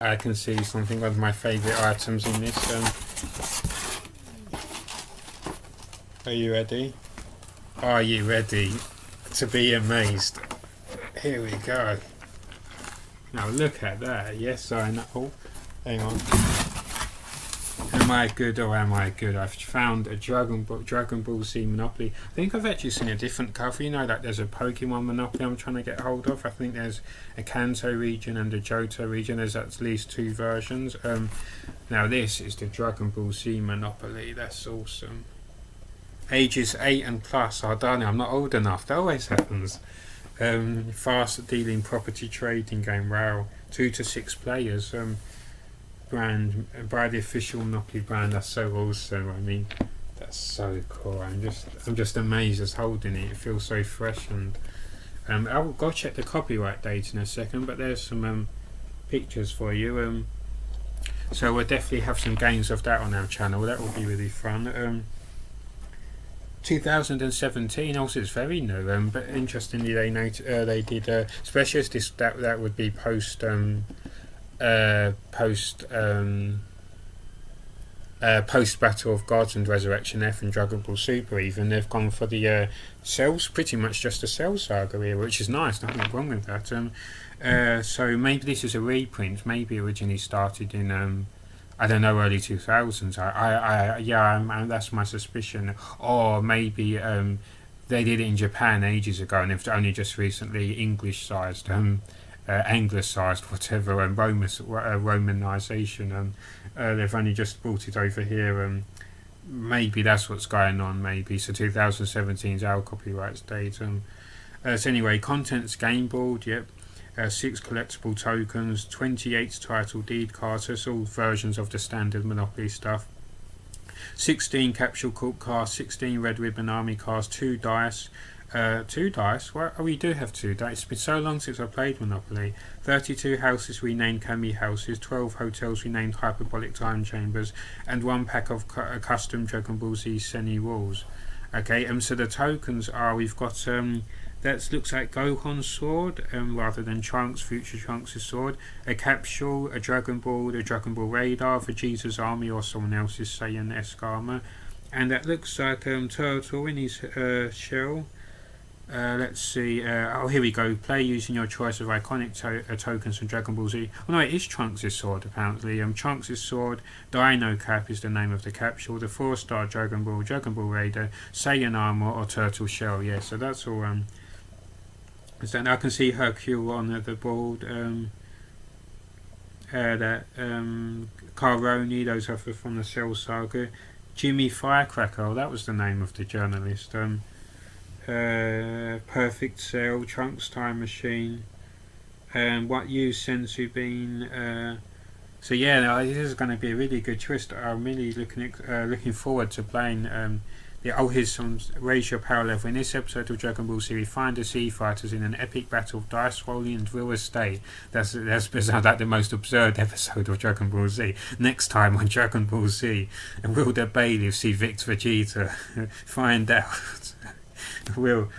I can see something of my favourite items in this. Are you ready? Are you ready to be amazed? Here we go. Now look at that. Yes, I know. Oh, hang on. Am I good or am I good? I've found a Dragon Ball Z Monopoly. I think I've actually seen a different cover. You know that there's a Pokemon Monopoly I'm trying to get hold of. I think there's a Kanto region and a Johto region. There's at least two versions. Now this is the Dragon Ball Z Monopoly. That's awesome. Ages 8 and plus. Oh darn it, I'm not old enough. That always happens. Fast dealing property trading game. Wow. 2 to 6 players. Brand by the official Monopoly brand. That's so awesome. I mean, that's so cool. I'm just amazed as holding it. It feels so fresh, and I'll go check the copyright date in a second. But there's some pictures for you. So we'll definitely have some games of that on our channel. That will be really fun. 2017. Also, it's very new. But interestingly, they did especially as this that would be post Battle of Gods and Resurrection F and Dragon Ball Super. Even they've gone for the Cells, pretty much just a Cell Saga here, which is nice. Nothing wrong with that. So maybe this is a reprint. Maybe originally started in I don't know, early 2000s. That's my suspicion. Or maybe they did it in Japan ages ago, and they've only just recently English-sized. Anglicised, whatever, and Romanisation. They've only just brought it over here. Maybe that's what's going on. Maybe so. 2017 is our copyright date. So anyway, contents game board. Yep. 6 collectible tokens, 28 title deed cards. That's all versions of the standard Monopoly stuff. 16 capsule corp cards, 16 red ribbon army cards, 2 dice. 2 dice? Well, we do have 2 dice. It's been so long since I played Monopoly. 32 houses renamed Kami houses, 12 hotels renamed hyperbolic time chambers, and 1 pack of custom Dragon Ball Z Seni rules. Okay, so the tokens are, we've got that looks like Gohan's sword rather than Trunks, future Trunks' sword, a capsule, a Dragon Ball radar, Vegeta's army or someone else's Saiyan-esque armor, and that looks like Turtle in his shell. Let's see. Here we go. Play using your choice of iconic tokens from Dragon Ball Z. Oh no, it is Trunks' sword apparently. Trunks' sword, Dino Cap is the name of the capsule. The 4-star Dragon Ball Raider, Saiyan armor or Turtle shell. Yeah, so that's all. So now I can see Hercule on the board. Caroni, those are from the Cell Saga. Jimmy Firecracker, that was the name of the journalist. Perfect Cell, Trunks Time Machine, What Use Sensu Bean. So yeah, this is going to be a really good twist. I'm really looking forward to playing. Here's some raise your power level. In this episode of Dragon Ball Z, we find the Sea Fighters in an epic battle of dice rolling and real estate. That's like the most absurd episode of Dragon Ball Z. Next time on Dragon Ball Z, and will the bailiff see Victor Vegeta? Find out. Will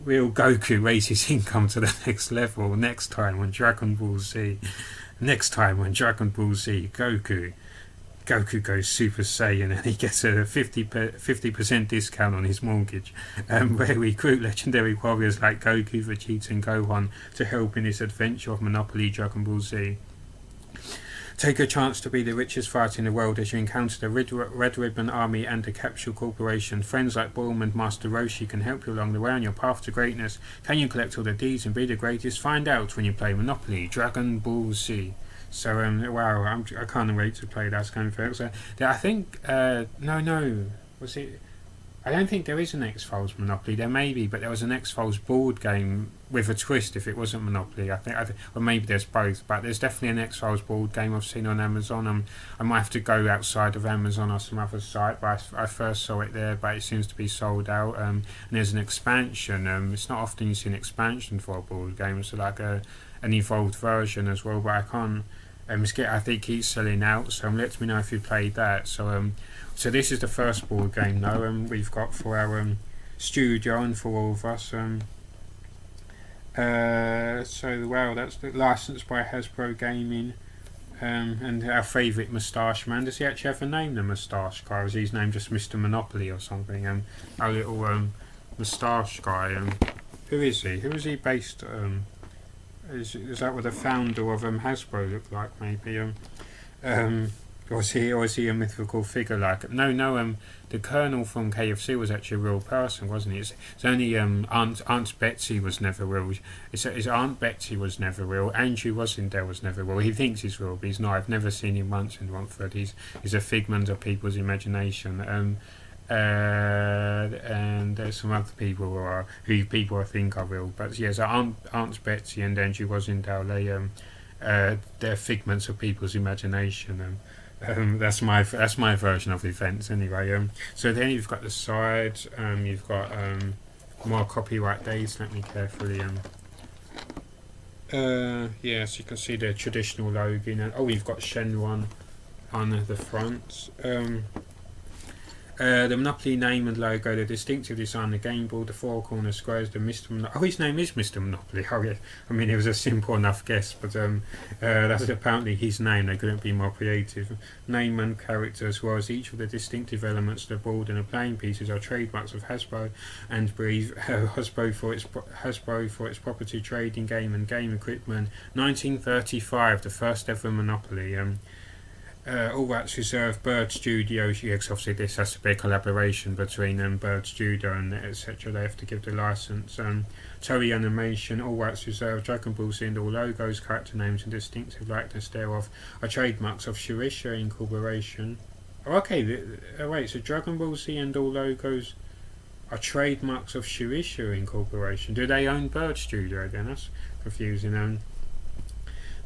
Goku raise his income to the next level? Next time on Dragon Ball Z. Next time on Dragon Ball Z, Goku goes Super Saiyan and he gets a 50% discount on his mortgage. Where we recruit legendary warriors like Goku, Vegeta and Gohan to help in this adventure of Monopoly Dragon Ball Z. Take a chance to be the richest fighter in the world as you encounter the Red Ribbon Army and the Capsule Corporation. Friends like Bulma and Master Roshi can help you along the way on your path to greatness. Can you collect all the deeds and be the greatest? Find out when you play Monopoly Dragon Ball Z. So wow, I can't wait to play that kind of thing. So I think no, was it? I don't think there is an X-Files Monopoly. There may be, but there was an X-Files board game with a twist if it wasn't Monopoly. I think, or maybe there's both, but there's definitely an X-Files board game I've seen on Amazon. I might have to go outside of Amazon or some other site, but I first saw it there, but it seems to be sold out. And there's an expansion. It's not often you see an expansion for a board game, so like an evolved version as well, but I can't. I think it keeps selling out, so let me know if you played that. So this is the first board game though, we've got for our studio and for all of us. So wow, that's licensed by Hasbro Gaming. And our favourite moustache man. Does he actually have a name, the moustache guy? Or is his name just Mr. Monopoly or something? Our little moustache guy. Who is he? Who is he based? Is that what the founder of Hasbro looked like? Maybe. Or is he a mythical figure like? No. The Colonel from KFC was actually a real person, wasn't he? It's only Aunt Betsy was never real. His Aunt Betsy was never real. Andrew Rossendale was never real. He thinks he's real, but he's not. I've never seen him once in Romford. He's a figment of people's imagination. And there's some other people who people I think are real. But yeah, so Aunt Betsy and Andrew Rossendale, they're figments of people's imagination. That's my version of events anyway. So then you've got the sides. You've got more copyright dates. Let me carefully. Yes, you can see the traditional logo. You've got Shenron on the front. The Monopoly name and logo, the distinctive design, the game board, the four corner squares, the Mr. Monopoly. His name is Mr. Monopoly. Oh yeah, I mean it was a simple enough guess, but that's apparently his name. They couldn't be more creative. Name and character, as well as each of the distinctive elements of the board and the playing pieces, are trademarks of Hasbro and Breathe. Hasbro for its property trading game and game equipment. 1935, the first ever Monopoly. All rights reserved. Bird Studios. Yes, obviously this has to be a collaboration between Bird Studio and etc. They have to give the license. Toei Animation. All rights reserved. Dragon Ball Z and all logos, character names, and distinctive likeness thereof are trademarks of Shueisha Incorporation. Oh, okay. Wait. So Dragon Ball Z and all logos are trademarks of Shueisha Incorporation. Do they own Bird Studio then? That's confusing.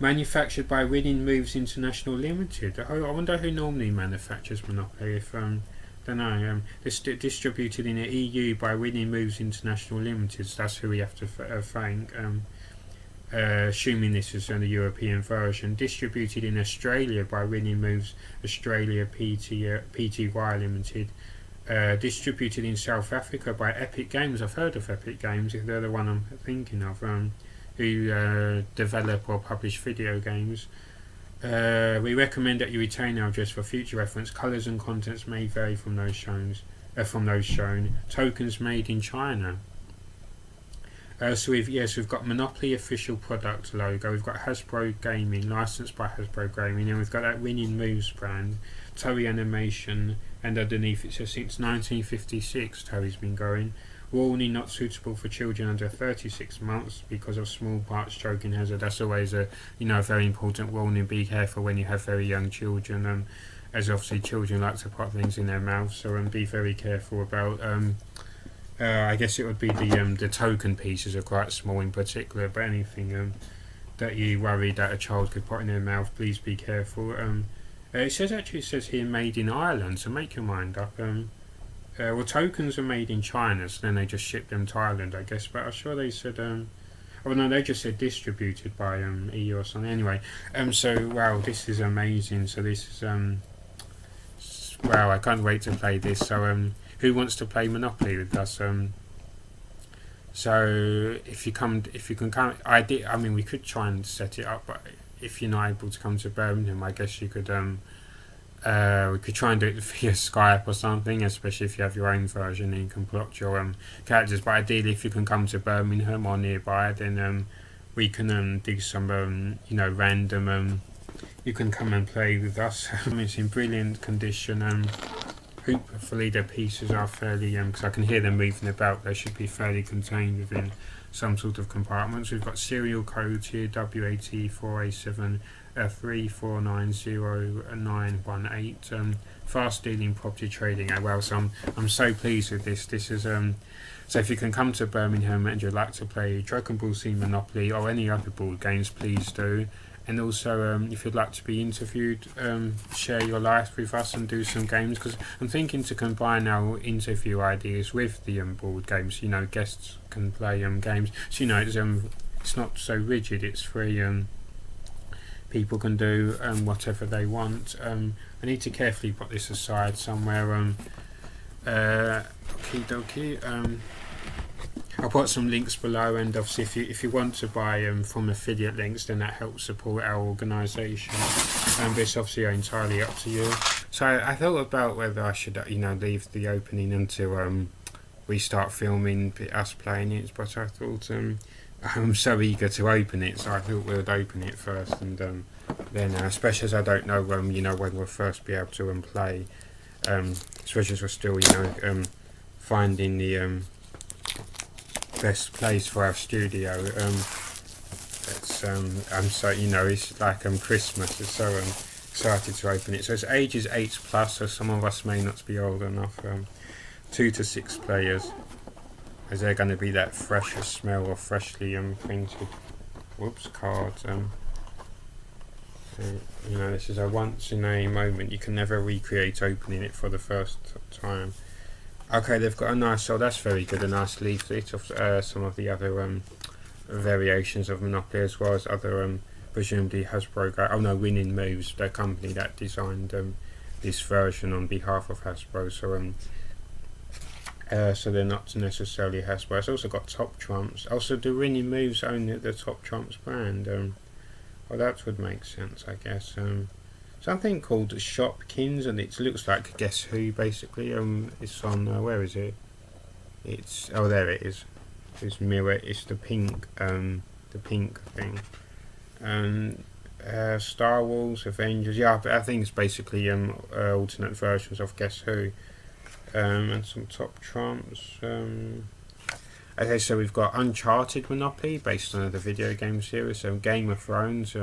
Manufactured by Winning Moves International Limited. I wonder who normally manufactures Monopoly. If don't know. Distributed in the EU by Winning Moves International Limited. So that's who we have to thank. Assuming this is the European version. Distributed in Australia by Winning Moves Australia Pty Limited. Distributed in South Africa by Epic Games. I've heard of Epic Games. If they're the one I'm thinking of. Who develop or publish video games. We recommend that you retain our address for future reference. Colours and contents may vary from those shown. Tokens made in China. So we've got Monopoly official product logo. We've got Hasbro Gaming, licensed by Hasbro Gaming, and we've got that Winning Moves brand, Toei Animation, and underneath it says since 1956 Toei's been going. Warning: not suitable for children under 36 months because of small parts choking hazard. That's always a very important warning. Be careful when you have very young children, as obviously children like to put things in their mouths. So be very careful about. I guess it would be the token pieces are quite small in particular, but anything that you worry that a child could put in their mouth, please be careful. It says here made in Ireland, so make your mind up. Well, tokens are made in China, so then they just ship them to Ireland, I guess. But I'm sure they said, they just said distributed by EU or something. Anyway, so wow, this is amazing. So this is wow, I can't wait to play this. So who wants to play Monopoly with us? So if you can come, we could try and set it up, but if you're not able to come to Birmingham, I guess you could we could try and do it via Skype or something, especially if you have your own version and you can plot your characters. But ideally, if you can come to Birmingham or nearby, then we can do some random. You can come and play with us. It's in brilliant condition. Hopefully the pieces are fairly because I can hear them moving about. They should be fairly contained within some sort of compartments. We've got serial codes here: WAT4A7. 3490918. Fast dealing property trading. So I'm so pleased with this. This is so if you can come to Birmingham and you'd like to play Dragon Ball Z Monopoly or any other board games, please do. And also if you'd like to be interviewed, share your life with us and do some games, because I'm thinking to combine our interview ideas with the board games. Guests can play games, so it's not so rigid. It's free. People can do whatever they want. I need to carefully put this aside somewhere. Okie dokie. I'll put some links below, and obviously if you want to buy from affiliate links, then that helps support our organisation. But it's obviously entirely up to you. So I thought about whether I should leave the opening until we start filming us playing it, but I thought I'm so eager to open it, so I thought we'd open it first, and then especially as I don't know when we'll first be able to play, especially as we're still finding the best place for our studio. It's I'm so it's like Christmas. It's so excited to open it. So it's ages 8+, so some of us may not be old enough. 2 to 6 players. Is there going to be that fresher smell or freshly printed cards? This is a once in a moment. You can never recreate opening it for the first time. Okay, they've got a nice, that's very good, a nice leaflet of some of the other variations of Monopoly, as well as other presumably Hasbro, Winning Moves, the company that designed this version on behalf of Hasbro, so they're not necessarily Hasbro. It's also got Top Trumps. Also, do Winning Moves own the Top Trumps brand? Well, that would make sense, I guess. Something called Shopkins, and it looks like Guess Who, basically. It's on, where is it? It's, there it is. It's mirror, it's the pink thing. Star Wars, Avengers, yeah, but I think it's basically alternate versions of Guess Who. And some Top Trumps. Okay, so we've got Uncharted Monopoly, based on the video game series. Game of Thrones,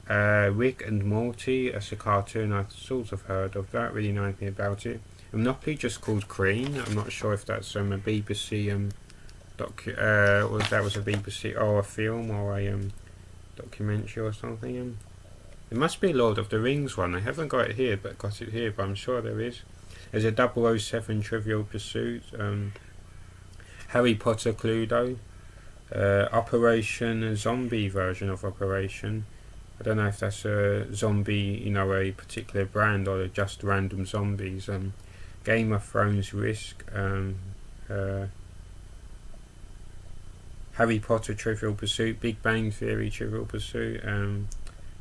Rick and Morty, as a cartoon I've sort of heard of, don't really know anything about it. Monopoly, just called Green. I'm not sure if that's a BBC that was a BBC or a film or a documentary or something. It must be a Lord of the Rings one. I haven't got it here, but I'm sure there is. There's a 007 Trivial Pursuit, Harry Potter Cluedo, Operation Zombie version of Operation. I don't know if that's a zombie, a particular brand, or just random zombies. Game of Thrones Risk, Harry Potter Trivial Pursuit, Big Bang Theory Trivial Pursuit,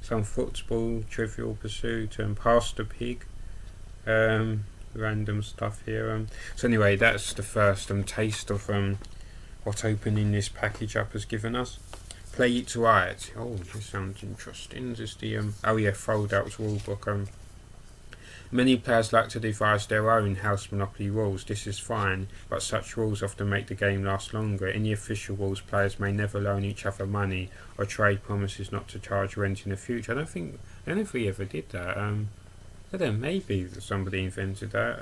some football Trivial Pursuit, Pass the Pig, random stuff here. So anyway, that's the first taste of what opening this package up has given us. Play it right. Oh, this sounds interesting. This is the fold out rulebook. Many players like to devise their own house Monopoly rules. This is fine, but such rules often make the game last longer. In the official rules, players may never loan each other money or trade promises not to charge rent in the future. I don't know if we ever did that. I don't know, maybe somebody invented that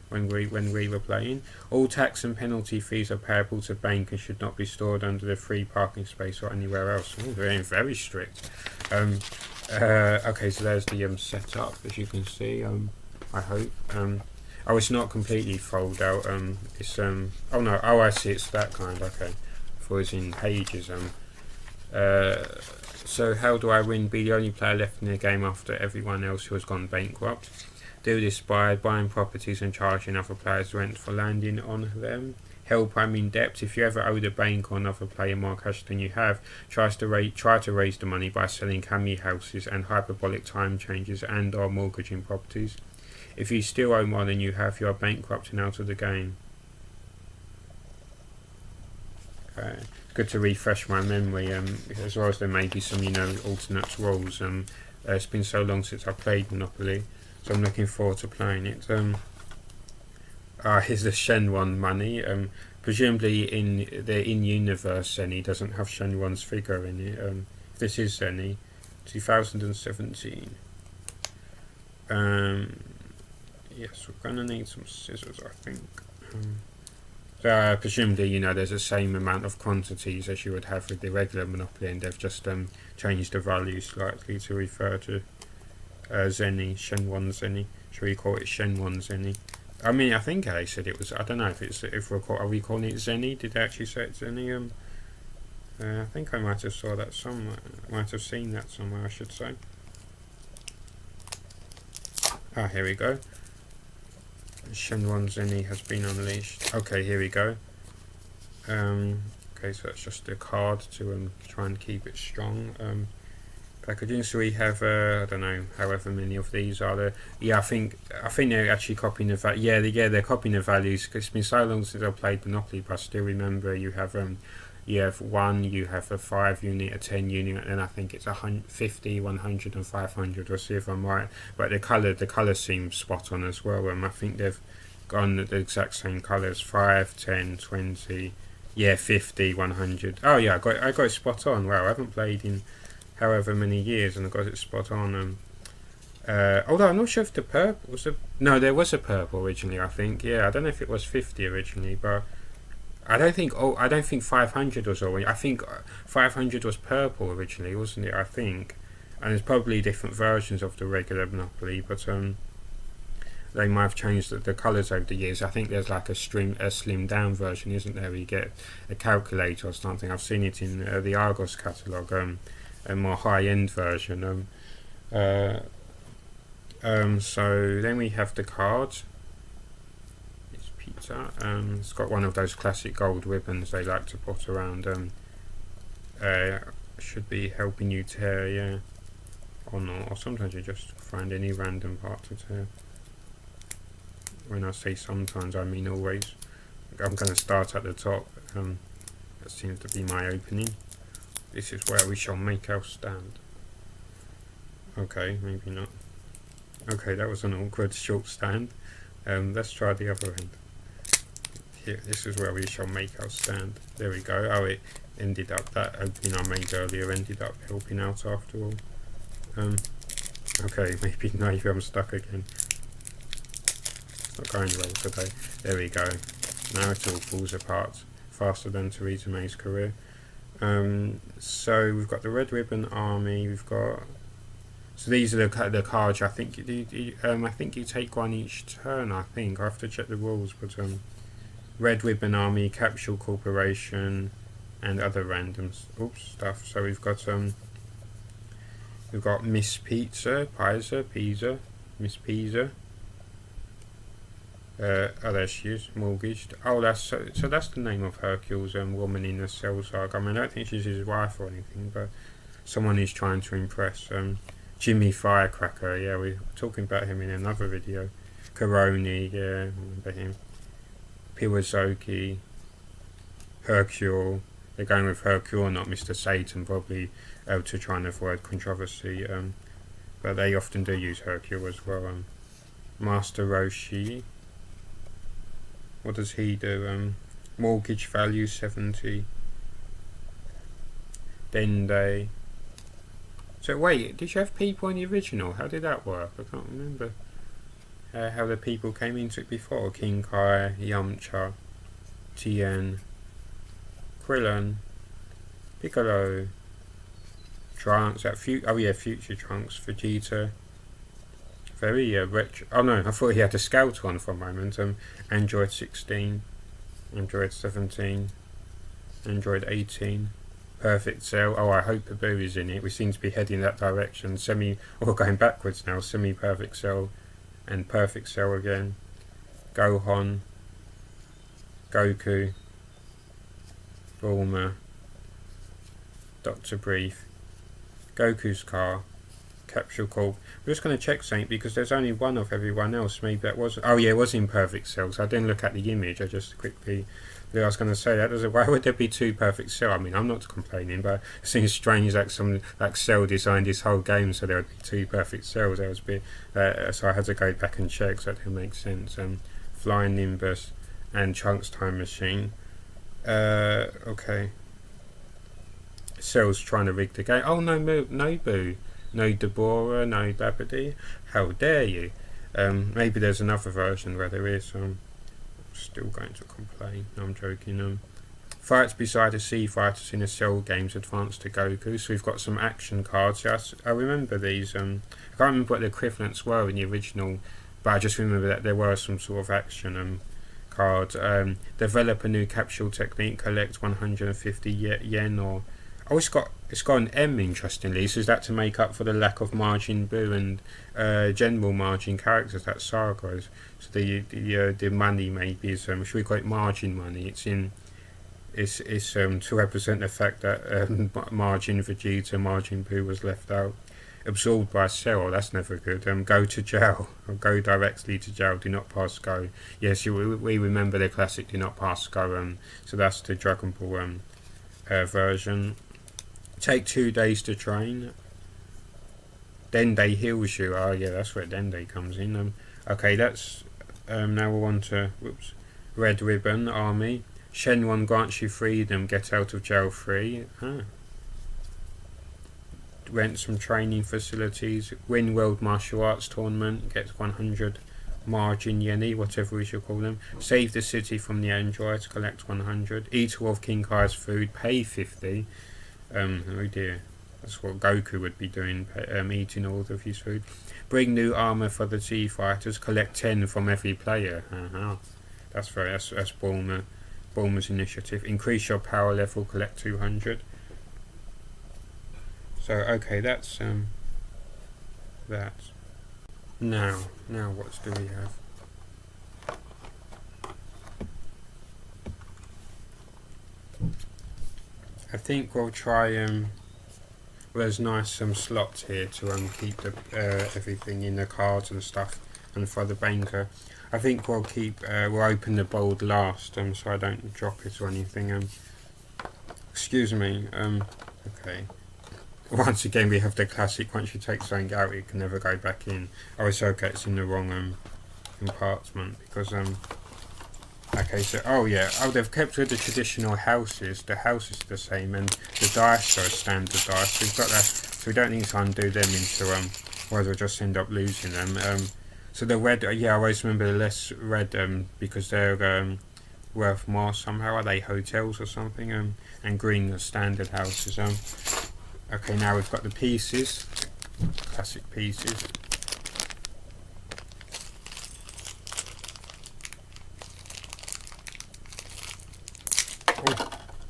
when we were playing. All tax and penalty fees are payable to bank and should not be stored under the free parking space or anywhere else. Oh, they're very strict. Okay, so there's the setup, as you can see. I hope. It's not completely fold out. It's I see. It's that kind. Okay, for it's in pages. So how do I win? Be the only player left in the game after everyone else who has gone bankrupt. Do this by buying properties and charging other players rent for landing on them. Help, I'm in debt. If you ever owe the bank or another player more cash than you have, try to raise the money by selling cammy houses and hyperbolic time changes and or mortgaging properties. If you still owe more than you have, you are bankrupt and out of the game. Okay. It's good to refresh my memory, as well as there may be some, alternate rules. It's been so long since I played Monopoly, so I'm looking forward to playing it. Here's the Shenron money. Presumably in the in-universe Zenny doesn't have Shenron's figure in it. This is Zenny, 2017. Yes, we're gonna need some scissors, I think. Presumably, there's the same amount of quantities as you would have with the regular Monopoly, and they've just changed the value slightly to refer to Zenny, Shenron Zenny. Should we call it Shenron Zenny? I mean, I think I said it was. I don't know are we calling it Zenny? Did they actually say it's Zenny? I think I might have saw that somewhere. Might have seen that somewhere, I should say. Here we go. Shenron Zenny has been unleashed. Okay, here we go. Okay, so that's just a card to try and keep it strong. Packaging. So we have I don't know however many of these are there. Yeah, I think they're actually copying the they're copying the values. Cause it's been so long since I played Monopoly, but I still remember you have 1, you have a 5 unit, a 10 unit, and then I think it's 50, 100 and 500. We'll see if I'm right. But the colour seems spot on as well. I think they've gone the exact same colours: 5, 10, 20, 50, 100. Oh yeah, I got it spot on. Wow, I haven't played in however many years and I got it spot on. Although I'm not sure if the purple was no, there was a purple originally. I think I don't know if it was 50 originally, but I don't think 500 was all. I think 500 was purple originally, wasn't it? I think, and there's probably different versions of the regular Monopoly, but they might have changed the colours over the years. I think there's like a slim down version, isn't there? Where you get a calculator or something. I've seen it in the Argos catalogue, a more high end version. So then we have the cards. It's pizza. It's got one of those classic gold ribbons they like to put around. Should be helping you tear, or not. Or sometimes you just find any random part to tear. When I say sometimes, I mean always. I'm going to start at the top. That seems to be my opening. This is where we shall make our stand. Okay, maybe not. Okay, that was an awkward short stand. Let's try the other end. Here, this is where we shall make our stand. There we go. Oh, it ended up, that opening I made earlier ended up helping out after all. Okay, maybe I'm stuck again. Not going well today. There we go. Now it all falls apart faster than Theresa May's career. So we've got the Red Ribbon Army. We've got. So these are the cards. I think you take one each turn. I think I have to check the rules, but Red Ribbon Army, Capsule Corporation, and other random stuff. So we've got Miss Pizza, Miss Pizza. Oh, there she is, mortgaged. Oh, so that's the name of Hercule's woman in the Cell Saga. I mean, I don't think she's his wife or anything, but someone he's trying to impress. Jimmy Firecracker, we were talking about him in another video. Caroni, remember him. Piwazoki, Hercule. They're going with Hercule, not Mr. Satan, probably to try and avoid controversy. But they often do use Hercule as well. Master Roshi. What does he do? Mortgage value 70. Dende. So wait, did you have people in the original? How did that work? I can't remember how the people came into it before. King Kai, Yamcha, Tien, Krillin, Piccolo, Trunks, Future Trunks, Vegeta. Very rich. Oh no, I thought he had a scout one for a moment. Android 16, Android 17, Android 18, Perfect Cell. Oh, I hope Abu is in it. We seem to be heading that direction. Going backwards now. Semi-Perfect Cell and Perfect Cell again. Gohan, Goku, Bulma, Dr. Brief, Goku's car, Capsule Corp. We're just going to check something because there's only one of everyone else. Maybe that was. Oh yeah, it was in Perfect Cell. So I didn't look at the image. I just quickly. I was going to say that. Why would there be two Perfect Cell? I mean, I'm not complaining, but it seems strange that Cell designed this whole game so there would be two Perfect Cells. That was a bit. So I had to go back and check. So that didn't make sense. Flying Nimbus and Trunks Time Machine. Okay. Cell's trying to rig the game. Oh no, Nobu. No Deborah, no Babidi. How dare you? Maybe there's another version where there is. I'm still going to complain. No, I'm joking. Fights beside the Sea Fighters in the Cell games advanced to Goku. So we've got some action cards. I remember these. I can't remember what the equivalents were in the original, but I just remember that there were some sort of action cards. Develop a new capsule technique. Collect 150 yen or. Oh, it's got an M, interestingly. So is that to make up for the lack of Majin Buu and general Majin characters that Saga is? So the money maybe is should we call it margin money? It's in It's to represent the fact that Margin Vegeta, Margin Buu was left out. Absorbed by Cell, that's never good. Go to jail, or go directly to jail. Do not pass go. Yes, we remember the classic Do Not Pass Go. So that's the Dragon Ball version. Take 2 days to train. Dende heals you. Oh yeah, that's where Dende comes in. Okay, that's now we're on to Red Ribbon Army. Shenron grants you freedom. Get out of jail free. Rent some training facilities. Win World Martial Arts Tournament. Get 100 Margin Yeni, whatever we should call them. Save the city from the androids. Collect 100. Eat all of King Kai's food. Pay 50. Oh dear. That's what Goku would be doing, eating all of his food. Bring new armor for the T fighters. Collect 10 from every player. That's Bulma's initiative. Increase your power level. Collect 200. So okay, that's that. Now what do we have? I think we'll try well, there's nice slots here to keep the everything in the cards and stuff, and for the banker. I think we'll keep we'll open the bold last, so I don't drop it or anything. Excuse me. Okay. Once again, we have the classic. Once you take something out, it can never go back in. Oh, it's okay. It's in the wrong compartment because okay, so they've kept with the traditional houses. The house is the same, and the dice are standard dice. We've got that, so we don't need to undo them into or we'll just end up losing them. So the red, I always remember the less red because they're worth more somehow. Are they hotels or something? And green are standard houses. Okay, now we've got the pieces, classic pieces.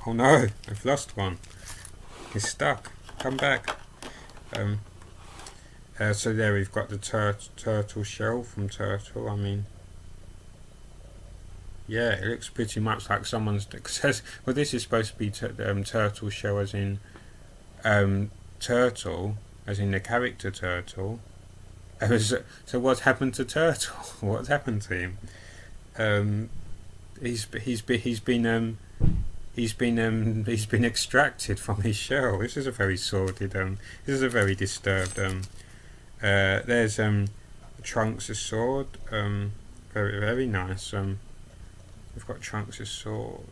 Oh no, I've lost one. He's stuck. Come back. So there we've got the turtle shell from Turtle. I mean, yeah, it looks pretty much like someone's says. Well, this is supposed to be turtle shell, as in turtle, as in the character Turtle. So what's happened to Turtle? What's happened to him? He's been extracted from his shell. This is a very sordid. This is a very disturbed. There's Trunks' sword. Very very nice. We've got Trunks' sword.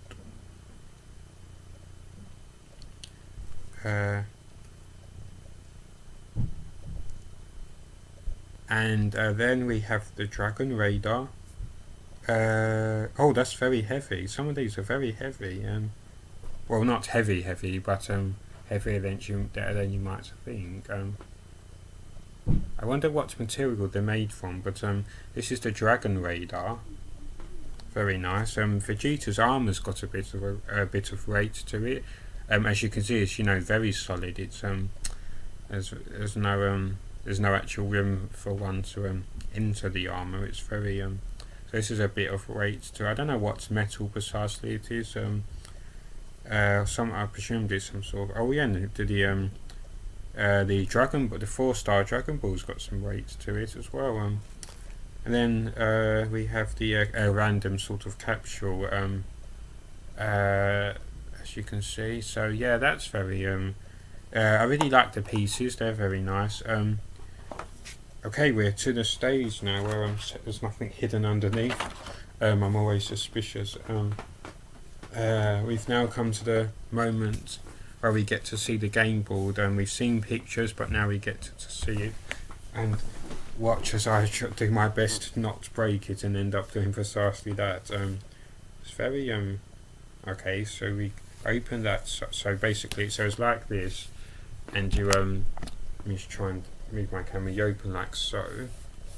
And then we have the Dragon Radar. Oh, that's very heavy. Some of these are very heavy. Well, not heavy, but heavier than you might think. I wonder what material they're made from. But this is the Dragon Radar. Very nice. Vegeta's armor's got a bit of weight to it. As you can see, it's very solid. It's there's no actual room for one to enter the armor. It's very so this is a bit of weight to. I don't know what metal precisely it is. I presumed it's some sort of. Oh yeah, the dragon, but the 4-star Dragon Ball's got some weight to it as well. And then we have the random sort of capsule. As you can see, so yeah, that's very. I really like the pieces; they're very nice. Okay, we're to the stage now where there's nothing hidden underneath. I'm always suspicious. We've now come to the moment where we get to see the game board. We've seen pictures, but now we get to see it and watch as I do my best to not break it and end up doing precisely that. It's very okay. So we open that. So basically, it's like this, and you let me just try and move my camera. You open like so,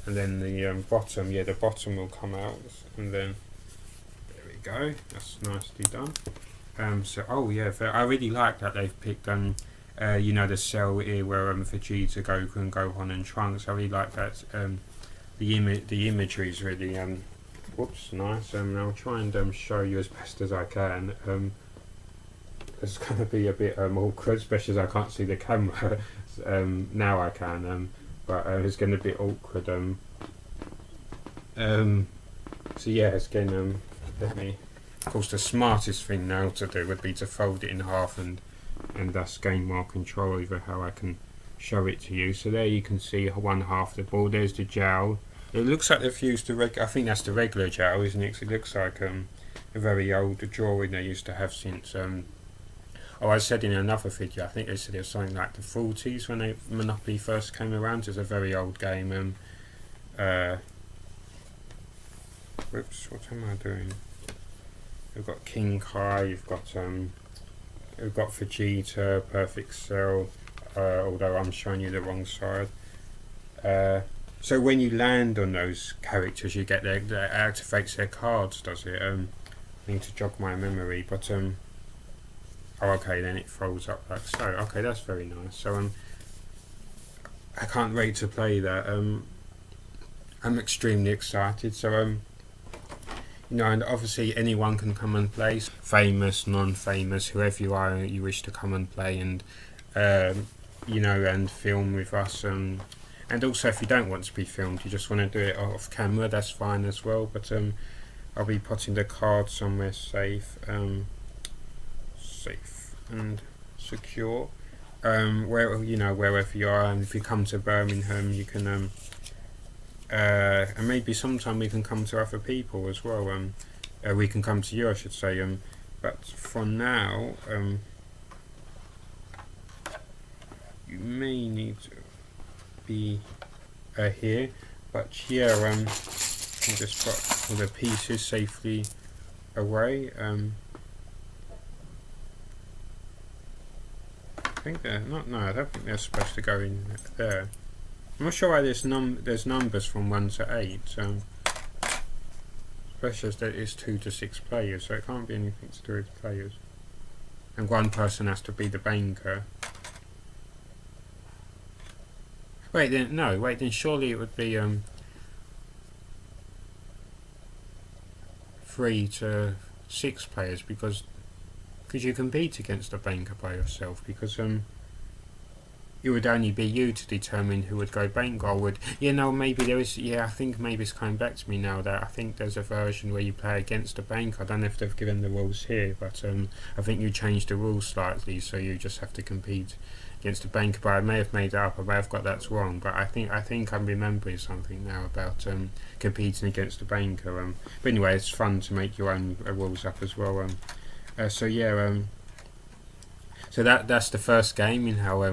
and then the bottom. Yeah, the bottom will come out, and then there we go. That's nicely done. So I really like that they've picked the cell here where Vegeta, Goku, and Gohan and Trunks. I really like that. The imagery is really nice. I'll try and show you as best as I can. it's going to be a bit awkward, especially as I can't see the camera. Now I can, but it's going to be awkward. So yeah, it's going let me. Of course, the smartest thing now to do would be to fold it in half and thus gain more control over how I can show it to you. So there you can see one half of the ball. There's the jowl. It looks like they've used I think that's the regular jowl, isn't it? 'Cause it looks like a very old drawing they used to have since. I said in another video, I think they said it was something like the 40s when Monopoly first came around. It's a very old game. Whoops, what am I doing? We've got King Kai. We've got Vegeta, Perfect Cell. Although I'm showing you the wrong side. So when you land on those characters, you get that activates their cards, does it? I need to jog my memory, but oh, okay, then it folds up like so. Okay, that's very nice. So I can't wait to play that. I'm extremely excited. So you know, and obviously anyone can come and play, famous, non-famous, whoever you are, you wish to come and play and you know, and film with us. And also, if you don't want to be filmed, you just want to do it off camera, that's fine as well. But I'll be putting the card somewhere safe, safe and secure. Where you know, wherever you are, and if you come to Birmingham, you can. And maybe sometime we can come to other people as well. We can come to you, I should say. But for now, you may need to be here, but yeah, I'll just put all the pieces safely away. I think they're not. No, I don't think they're supposed to go in there. I'm not sure why there's numbers from 1 to 8. Especially as that it's 2 to 6 players, so it can't be anything to do with players. And one person has to be the banker. Wait, then no. Wait, then surely it would be 3 to 6 players because you compete against a banker by yourself because it would only be you to determine who would go bank or would. Yeah, no, maybe there is. Yeah, I think maybe it's coming back to me now that I think there's a version where you play against a bank. I don't know if they've given the rules here, but I think you changed the rules slightly, so you just have to compete against a bank. But I may have made it up. I may have got that wrong. But I think I'm remembering something now about competing against a banker. But anyway, it's fun to make your own rules up as well. So yeah. So that's the first game in our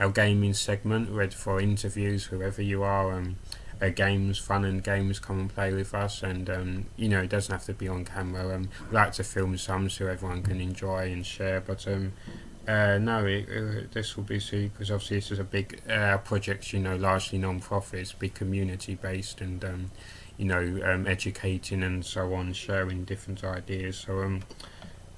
gaming segment, ready for interviews, whoever you are. Games, fun and games, come and play with us, and you know, it doesn't have to be on camera. We like to film some so everyone can enjoy and share. But no, this will be because obviously this is a big project. You know, largely non-profits, big community based, and you know, educating and so on, sharing different ideas. So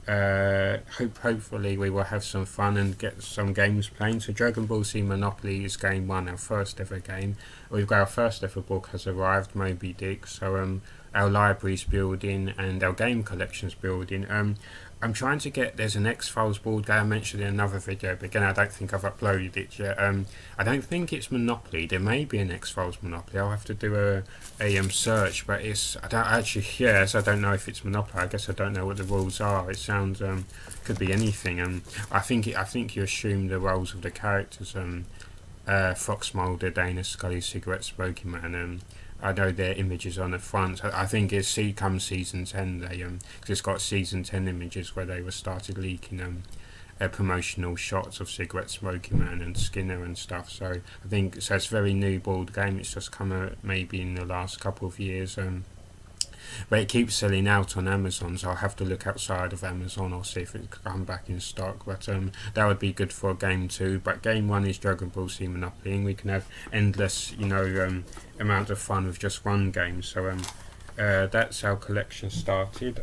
hopefully we will have some fun and get some games playing. So Dragon Ball Z Monopoly is game 1, our first ever game. We've got our first ever book has arrived, Moby Dick. So our library's building and our game collection's building. I'm trying to get, there's an X-Files board game I mentioned in another video, but again I don't think I've uploaded it yet. I don't think it's Monopoly. There may be an X-Files Monopoly. I'll have to do a search, but I don't actually, yes, I don't know if it's Monopoly. I guess I don't know what the rules are. It sounds, could be anything. I think you assume the roles of the characters. Fox Mulder, Dana Scully, Cigarette Smoking Man. I know their images on the front. I think it's come season 10. They cause it's got season 10 images where they were started leaking promotional shots of Cigarette Smoking Man and Skinner and stuff. So I think it's a very new board game. It's just come out maybe in the last couple of years. But it keeps selling out on Amazon, so I'll have to look outside of Amazon or see if it can come back in stock. But that would be good for game 2. But game 1 is Dragon Ball Z Monopoly, and we can have endless, you know, amount of fun with just one game. So that's our collection started.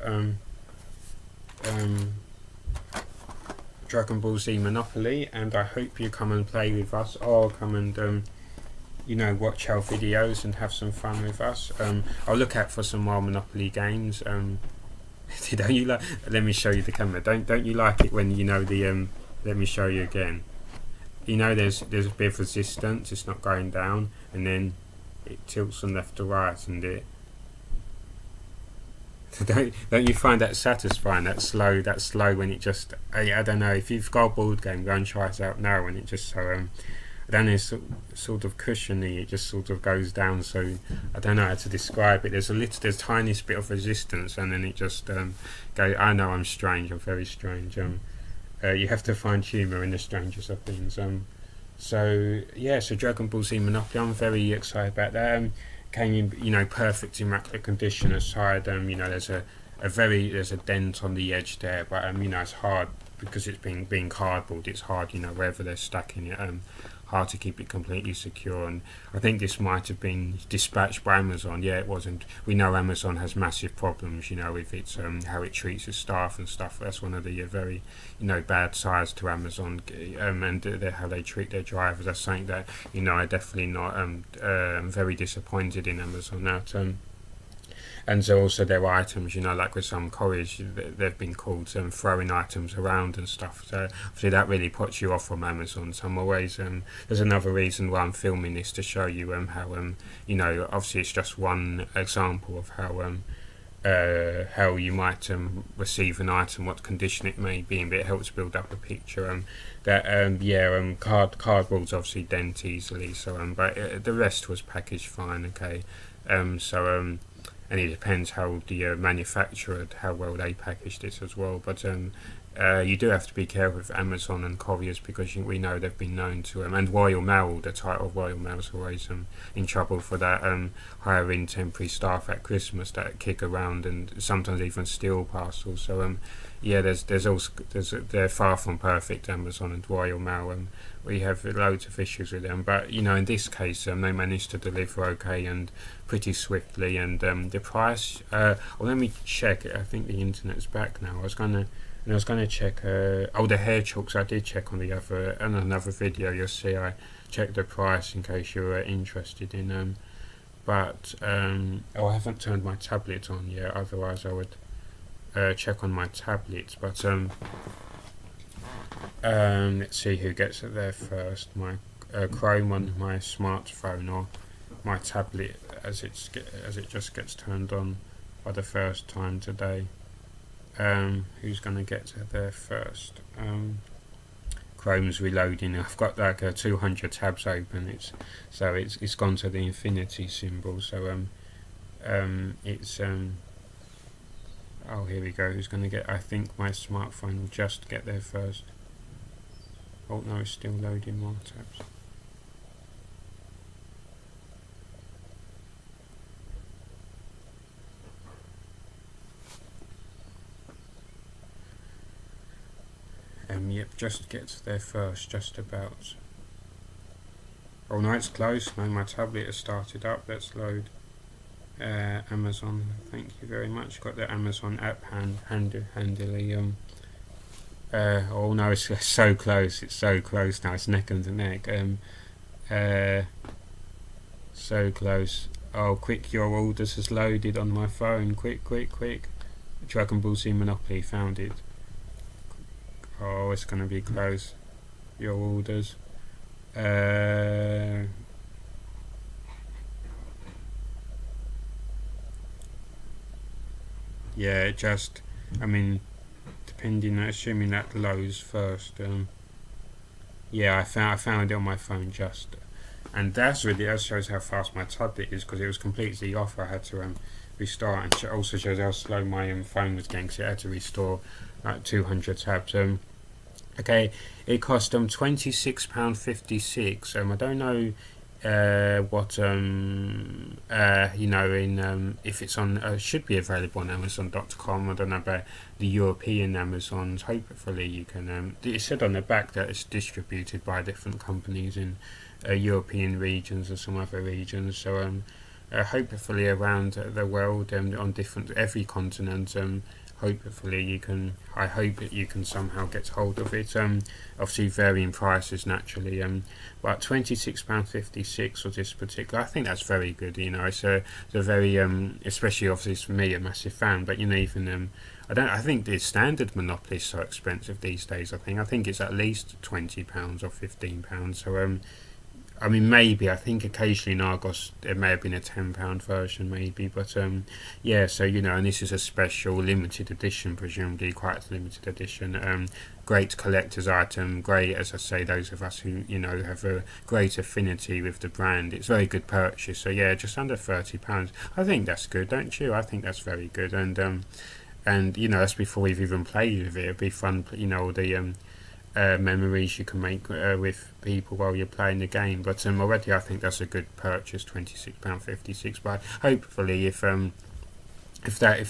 Dragon Ball Z Monopoly, and I hope you come and play with us, or come and you know, watch our videos and have some fun with us. I'll look out for some more Monopoly games. Don't you like? Let me show you the camera. Don't you like it when you know the Let me show you again. You know, there's a bit of resistance. It's not going down, and then it tilts from left to right, and it. Don't you find that satisfying? That slow when it just. I don't know. If you've got a board game, go and try it out now. When it just so I don't know, it's sort of cushiony. It just sort of goes down. So I don't know how to describe it. There's tiniest bit of resistance, and then it just goes. I know I'm strange. I'm very strange. You have to find humour in the strangest of things. So Dragon Ball Z Monopoly. I'm very excited about that. Came in, perfect immaculate condition aside. There's a dent on the edge there, but it's hard because it's being cardboard. It's hard, wherever they're stacking it. Hard to keep it completely secure, and I think this might have been dispatched by Amazon. Yeah, it wasn't. We know Amazon has massive problems, with its how it treats its staff and stuff. That's one of the very, bad sides to Amazon, and how they treat their drivers. That's something that I definitely not very disappointed in Amazon that. And so also their items, like with some college, they've been called throwing items around and stuff. So obviously that really puts you off from Amazon. So I'm always there's another reason why I'm filming this, to show you how obviously it's just one example of how you might receive an item, what condition it may be, and it helps build up a picture. Cardboard's obviously dent easily. So but the rest was packaged fine. Okay, and it depends how the manufacturer, how well they package this as well. But you do have to be careful with Amazon and couriers, because we know they've been known to, and Royal Mail, the title of Royal Mail, is always in trouble for that, hiring temporary staff at Christmas that kick around and sometimes even steal parcels. So they're far from perfect, Amazon and Royal Mail. We have loads of issues with them, but in this case, they managed to deliver okay and pretty swiftly. And the price, let me check it. I think the internet's back now. I was gonna check. The hair chalks. I did check on another video. You'll see I checked the price in case you're interested in. But I haven't turned my tablet on yet. Otherwise, I would check on my tablet. But let's see who gets it there first. My Chrome on my smartphone, or my tablet as it just gets turned on for the first time today. Who's going to get to there first? Chrome's reloading. I've got like 200 tabs open. It's gone to the infinity symbol. So it's here we go. Who's going to get? I think my smartphone will just get there first. Oh no, it's still loading more tabs. Yep, just gets there first, just about. Oh no, it's close. No, my tablet has started up. Let's load Amazon. Thank you very much. Got the Amazon app handily. Oh no, it's so close. It's so close now. It's neck and neck. So close. Oh, quick! Your orders has loaded on my phone. Quick! Dragon Ball Z Monopoly, found it. Oh, it's going to be close. Your orders. Yeah, depending, assuming that loads first. Yeah, I found it on my phone just. And that shows how fast my tablet is, because it was completely off. I had to restart, and it also shows how slow my phone was getting, because it had to restore like 200 tabs. Okay, it cost £26.56. I don't know what if it's on should be available on Amazon.com. I don't know about the European Amazons. Hopefully you can. It said on the back that it's distributed by different companies in European regions and some other regions. So hopefully around the world, on every continent. hopefully you can. I hope that you can somehow get hold of it. Obviously varying prices naturally. But £26.56 for this particular. I think that's very good. It's a very especially obviously for me a massive fan. But even I think the standard Monopoly is so expensive these days. I think it's at least £20 or £15. So I mean, maybe I think occasionally in Argos there may have been a £10 version, maybe, but yeah. So and this is a special limited edition, presumably quite a limited edition. Great collector's item. Great, as I say, those of us who have a great affinity with the brand. It's a very good purchase. So yeah, just under £30. I think that's good, don't you? I think that's very good, and that's before we've even played with it. It'd be fun, all the memories you can make with people while you're playing the game. But already I think that's a good purchase, £26.56. But hopefully, if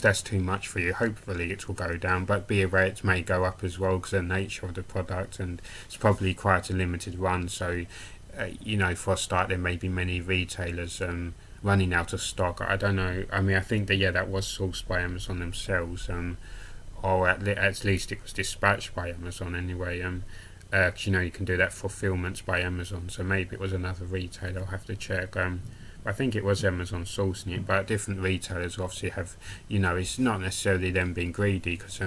that's too much for you, hopefully it will go down. But be aware it may go up as well because of the nature of the product, and it's probably quite a limited run. So for a start, there may be many retailers running out of stock. I don't know. I mean, I think that was sourced by Amazon themselves. Or at least it was dispatched by Amazon anyway. Cause you can do that fulfillments by Amazon. So maybe it was another retailer. I'll have to check. I think it was Amazon sourcing it, but different retailers obviously have. It's not necessarily them being greedy, because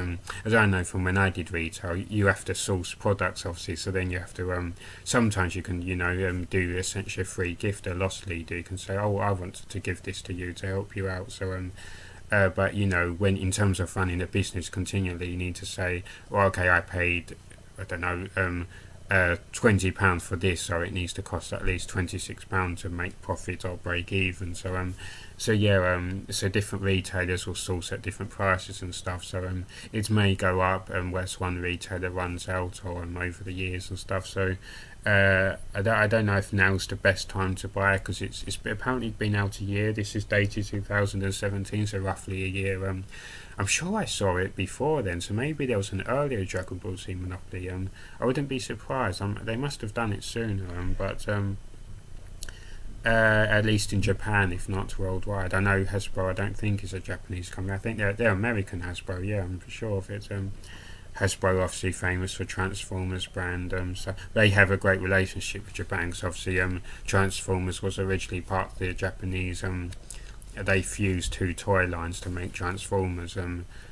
as I know from when I did retail, you have to source products obviously. So then you have to. Sometimes you can do essentially a free gift, a loss leader. You can say, oh, I want to give this to you to help you out. So but when in terms of running a business continually, you need to say, well, okay, I paid, I don't know, £20 for this, so it needs to cost at least £26 to make profit or break even. So so different retailers will source at different prices and stuff. So it may go up whereas one retailer runs out, or over the years and stuff. So I don't know if now's the best time to buy, because it's apparently been out a year. This is dated 2017, so roughly a year. I'm sure I saw it before then, so maybe there was an earlier Dragon Ball Z Monopoly. I wouldn't be surprised. They must have done it sooner, but at least in Japan, if not worldwide. I know Hasbro, I don't think is a Japanese company. I think they're American Hasbro. Yeah, I'm sure of it. Hasbro obviously famous for Transformers brand, so they have a great relationship with Japan. So obviously, Transformers was originally part of the Japanese. They fused two toy lines to make Transformers.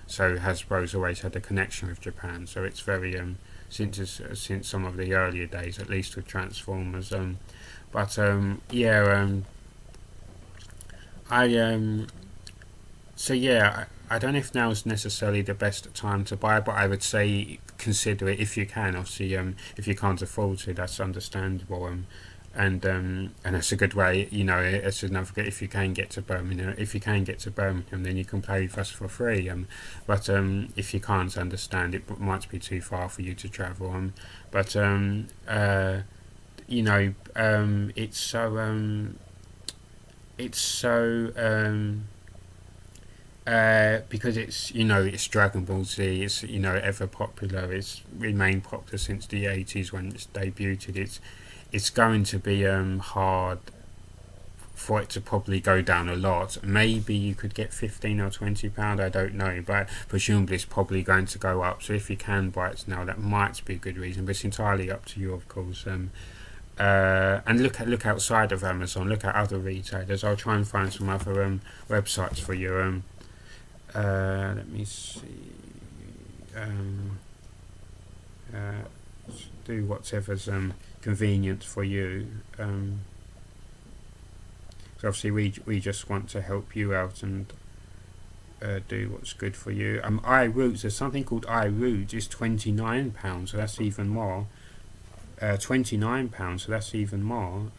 So Hasbro's always had a connection with Japan. So it's very since some of the earlier days, at least with Transformers. I don't know if now is necessarily the best time to buy, but I would say consider it if you can. Obviously, if you can't afford to, that's understandable. And that's a good way. It's another good. If you can get to Birmingham, then you can play with us for free. But if you can't, understand it might be too far for you to travel. But it's so. Because it's Dragon Ball Z, it's ever popular. It's remained popular since the 80s when it's debuted. It's going to be hard for it to probably go down a lot. Maybe you could get £15 or £20, I don't know, but presumably it's probably going to go up. So if you can buy it now, that might be a good reason, but it's entirely up to you, of course. And look outside of Amazon, look at other retailers. I'll try and find some other websites for you. Let me see. Do whatever's convenient for you. So obviously we just want to help you out and do what's good for you. iRoots, there's something called iRoots. It's £29, so that's even more. £29, so that's even more.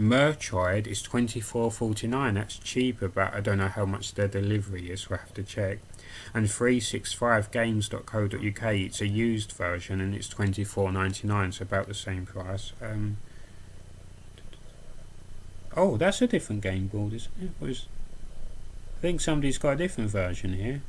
Merchoid is $24.49. That's cheaper, but I don't know how much their delivery is, so I have to check. And 365games.co.uk, it's a used version and it's $24.99, so about the same price. Oh, that's a different game board, isn't it? I think somebody's got a different version here.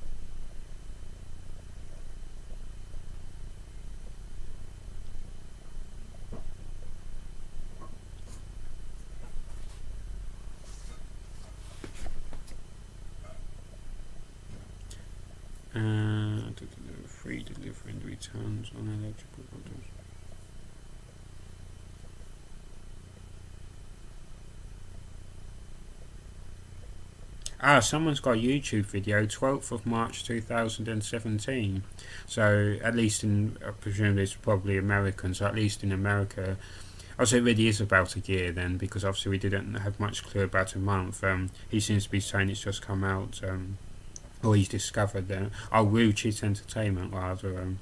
free delivery and returns on eligible orders. Someone's got a YouTube video, 12th of March 2017. So, at least I presume it's probably American, so at least in America, also it really is about a year then, because obviously we didn't have much clue about a month. He seems to be saying it's just come out, or he's discovered that. Real Cheat Entertainment, rather,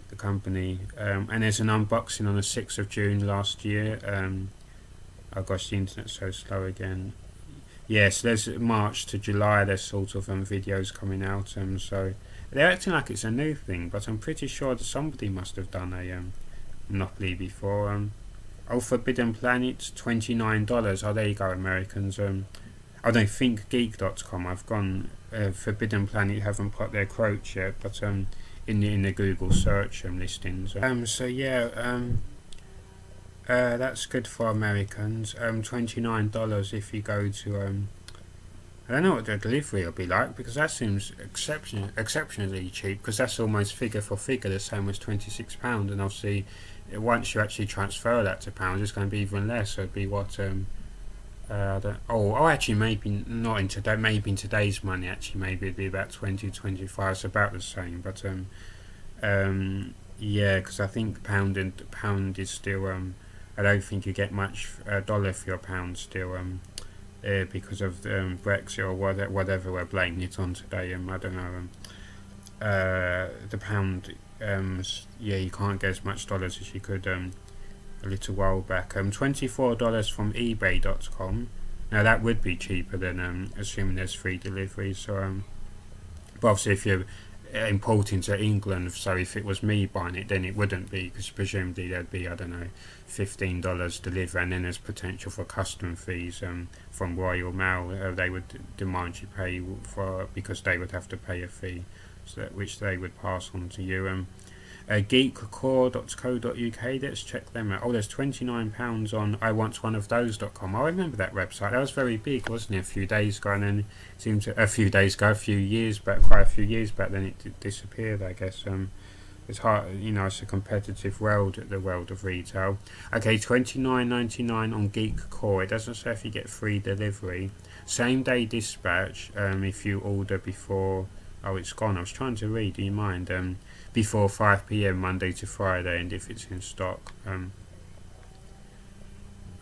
the company. And there's an unboxing on the 6th of June last year. Oh gosh, the internet's so slow again. Yes, there's March to July. There's sort of videos coming out. So they're acting like it's a new thing, but I'm pretty sure that somebody must have done a Monopoly before. Forbidden Planet, $29. Oh, there you go, Americans. I don't think Geek.com. I've gone Forbidden Planet. Haven't put their quotes yet, but in the Google search listings. So yeah. That's good for Americans. $29 if you go to I don't know what the delivery will be like, because that seems exceptionally cheap, because that's almost figure for figure the same as £26, and obviously once you actually transfer that to pounds it's going to be even less. So it'd be what actually maybe not in today, maybe in today's money actually maybe it'd be about 20-25. It's about the same, but yeah, because I think pound is still I don't think you get much dollar for your pound still, because of Brexit or whatever we're blaming it on today. I don't know. The pound, yeah, you can't get as much dollars as you could a little while back. $24 from eBay.com. Now that would be cheaper than assuming there's free delivery. So, but obviously if you're importing to England, so if it was me buying it, then it wouldn't be, because presumably there'd be, I don't know, $15 delivery, and then there's potential for custom fees from Royal Mail. They would demand you pay for, because they would have to pay a fee, so which they would pass on to you. Geekcore.co.uk, let's check them out. There's £29 on iwantoneofthose.com. I remember that website. That was very big, wasn't it, a few days ago, and then it seemed to, a few years back, quite a few years back, then it disappeared, I guess. It's hard, it's a competitive world, the world of retail. Okay, $29.99 on Geekcore. It doesn't say if you get free delivery. Same day dispatch, if you order before, it's gone. I was trying to read, do you mind? Before 5 p.m. Monday to Friday, and if it's in stock.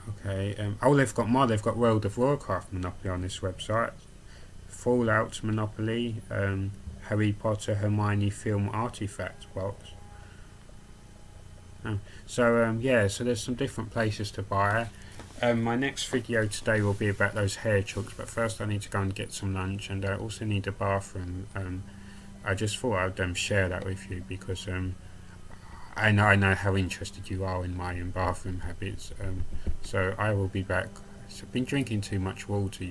Okay. They've got more. They've got World of Warcraft Monopoly on this website. Fallout Monopoly. Harry Potter Hermione film artifact box. So there's some different places to buy. My next video today will be about those hair chucks, but first I need to go and get some lunch, and I also need a bathroom. I just thought I'd share that with you, because I know how interested you are in my bathroom habits. So I will be back. I've been drinking too much water,